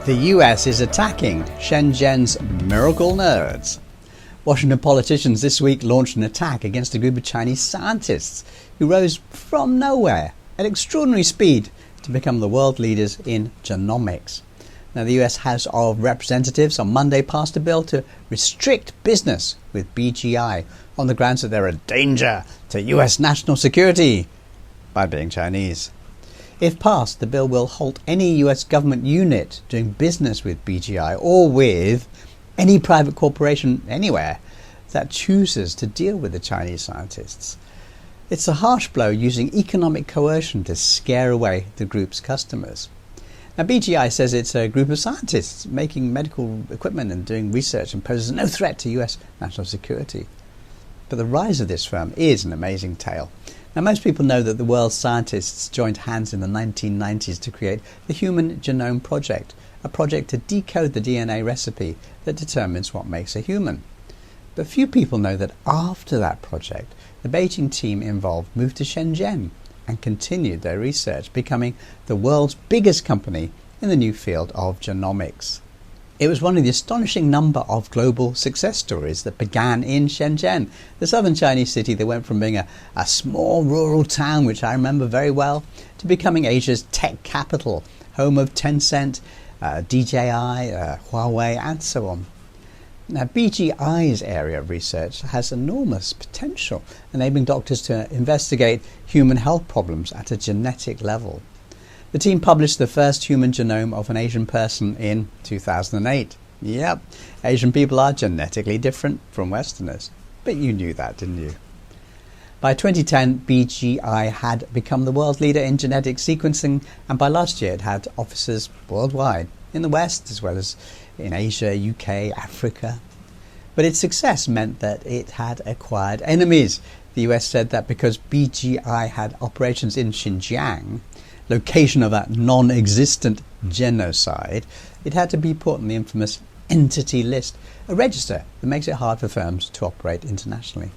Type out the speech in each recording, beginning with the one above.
The US is attacking Shenzhen's miracle nerds. Washington politicians this week launched an attack against a group of Chinese scientists who rose from nowhere at extraordinary speed to become the world leaders in genomics. Now, the US House of Representatives on Monday passed a bill to restrict business with BGI on the grounds that they're a danger to US national security by being Chinese. If passed, the bill will halt any US government unit doing business with BGI or with any private corporation anywhere that chooses to deal with the Chinese scientists. It's a harsh blow using economic coercion to scare away the group's customers. Now, BGI says it's a group of scientists making medical equipment and doing research and poses no threat to US national security. But the rise of this firm is an amazing tale. Now, most people know that the world's scientists joined hands in the 1990s to create the Human Genome Project, a project to decode the DNA recipe that determines what makes a human. But few people know that after that project, the Beijing team involved moved to Shenzhen and continued their research, becoming the world's biggest company in the new field of genomics. It was one of the astonishing number of global success stories that began in Shenzhen, the southern Chinese city that went from being a small rural town, which I remember very well, to becoming Asia's tech capital, home of Tencent, DJI, Huawei, and so on. Now, BGI's area of research has enormous potential, enabling doctors to investigate human health problems at a genetic level. The team published the first human genome of an Asian person in 2008. Yep, Asian people are genetically different from Westerners. But you knew that, didn't you? By 2010, BGI had become the world leader in genetic sequencing, and by last year it had offices worldwide, in the West as well as in Asia, UK, Africa. But its success meant that it had acquired enemies. The US said that because BGI had operations in Xinjiang, location of that non-existent genocide, it had to be put on the infamous entity list, a register that makes it hard for firms to operate internationally.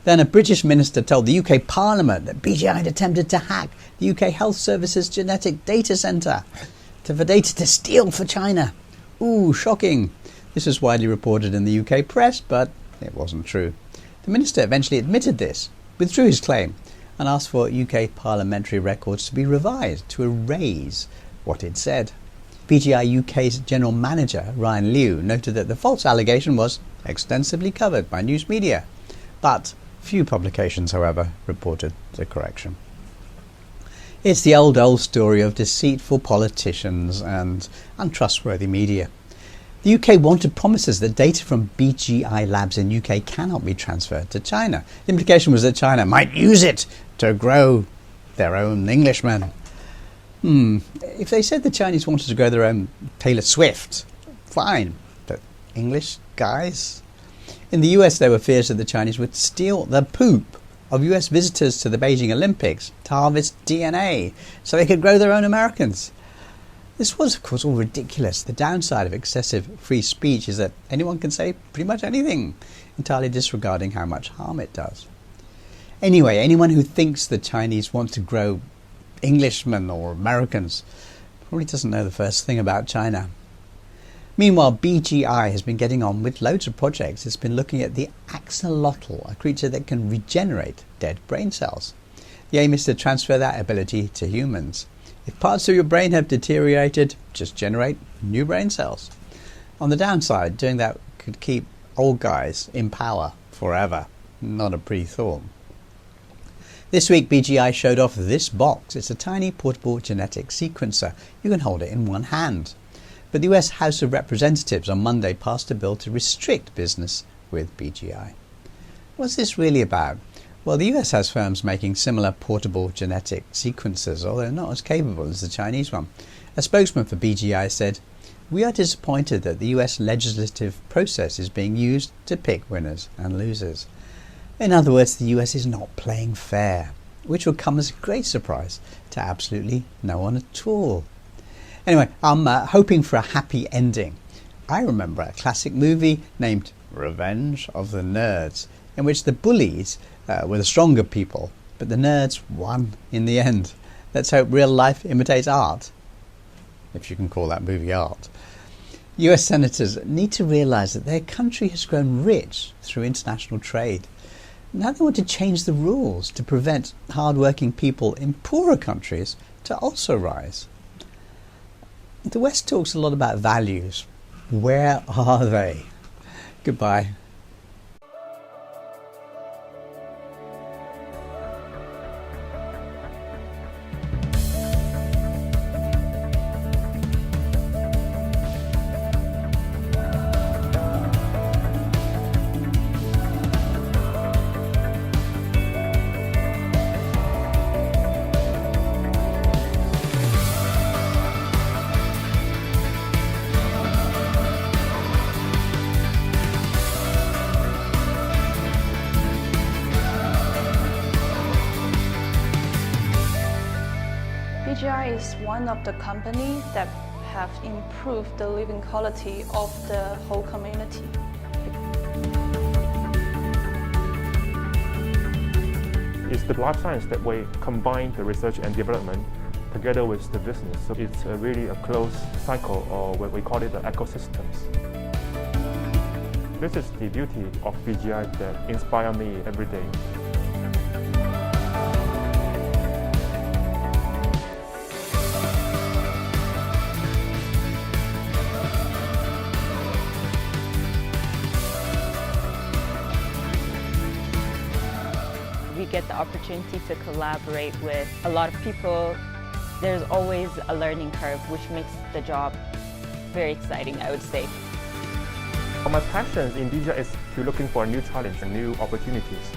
Then a British minister told the UK Parliament that BGI had attempted to hack the UK Health Service's genetic data centre for data to steal for China. Ooh, shocking. This was widely reported in the UK press, but it wasn't true. The minister eventually admitted this, withdrew his claim, and asked for UK parliamentary records to be revised to erase what it said. BGI UK's general manager, Ryan Liu, noted that the false allegation was extensively covered by news media, but few publications, however, reported the correction. It's the old story of deceitful politicians and untrustworthy media. The UK wanted promises that data from BGI labs in UK cannot be transferred to China. The implication was that China might use it to grow their own Englishmen. If they said the Chinese wanted to grow their own Taylor Swift, fine, but English guys? In the US, there were fears that the Chinese would steal the poop of US visitors to the Beijing Olympics to harvest DNA so they could grow their own Americans. This was, of course, all ridiculous. The downside of excessive free speech is that anyone can say pretty much anything, entirely disregarding how much harm it does. Anyway, anyone who thinks the Chinese want to grow Englishmen or Americans probably doesn't know the first thing about China. Meanwhile, BGI has been getting on with loads of projects. It's been looking at the axolotl, a creature that can regenerate dead brain cells. The aim is to transfer that ability to humans. If parts of your brain have deteriorated, just generate new brain cells. On the downside, doing that could keep old guys in power forever. Not a pretty thought. This week, BGI showed off this box. It's a tiny portable genetic sequencer. You can hold it in one hand. But the US House of Representatives on Monday passed a bill to restrict business with BGI. What's this really about? Well, the US has firms making similar portable genetic sequencers, although not as capable as the Chinese one. A spokesman for BGI said, "We are disappointed that the US legislative process is being used to pick winners and losers." In other words, the US is not playing fair, which will come as a great surprise to absolutely no one at all. Anyway, I'm hoping for a happy ending. I remember a classic movie named Revenge of the Nerds, in which the bullies were the stronger people, but the nerds won in the end. Let's hope real life imitates art. if you can call that movie art. US senators need to realise that their country has grown rich through international trade. Now they want to change the rules to prevent hard-working people in poorer countries to also rise. The West talks a lot about values. Where are they? Goodbye. BGI is one of the companies that have improved the living quality of the whole community. It's the life science that we combine the research and development together with the business. So it's really a closed cycle, or what we call it the ecosystems. This is the beauty of BGI that inspires me every day. We get the opportunity to collaborate with a lot of people. There's always a learning curve, which makes the job very exciting, I would say. My passion in BGI is to looking for a new challenge and new opportunities.